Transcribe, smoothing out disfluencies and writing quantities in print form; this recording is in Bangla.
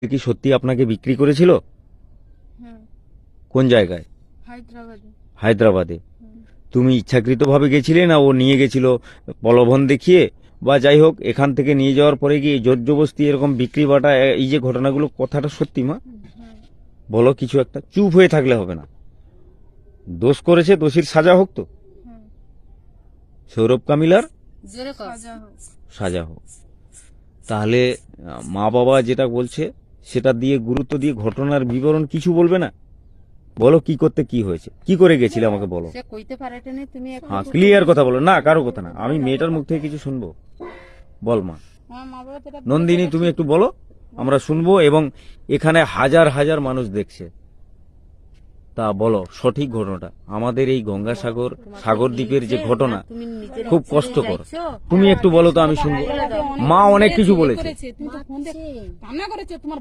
কি সত্যি আপনাকে বিক্রি করেছিল? হ্যাঁ, কোন জায়গায়? হায়দ্রাবাদে। হায়দ্রাবাদে। হুম। তুমি ইচ্ছাকৃতভাবে গেছিলে না ও নিয়ে গেছিল প্রলোভন দেখিয়ে? বা যাই হোক, এখান থেকে নিয়ে যাওয়ার পরে কি জোর জবরদস্তি এরকম বিক্রি বাটা এই যে ঘটনাগুলো, কথাটা সত্যি মা? হ্যাঁ, বলো কিছু একটা, চুপ হয়ে থাকলে হবে না। দোষ করেছে, দোষীর সাজা হোক তো। হ্যাঁ। সৌরভ কামিলার সাজা হোক। সাজা হোক। তাহলে মা বাবা যেটা বলছে সেটা দিয়ে গুরুত্ব দিয়ে ঘটনার বিবরণ কিছু বলবে না? বলো কি করতে কি হয়েছে, কি করে গেছিলে আমাকে বলো। সে কইতে পারেনি, তুমি একটু হ্যাঁ, ক্লিয়ার কথা বলো না, কারো কথা না, আমি মেয়েটার মুখ থেকে কিছু শুনবো। বল মা। আমার মা বাবা যেটা নন্দিনী, তুমি একটু বলো, আমরা শুনবো। এবং এখানে হাজার হাজার মানুষ দেখছে, তা বলো সঠিক ঘটনাটা। আমাদের এই গঙ্গাসাগর সাগর দ্বীপের যে ঘটনা তুমি নিজের খুব ইচ্ছে কষ্টকর। চাইছো? তুমি একটু বলো তো, আমি শুনবো। মা অনেক কিছু বলেছে। করেছে, তুমি তো ফোন দিয়ে কান্না করেছে তোমার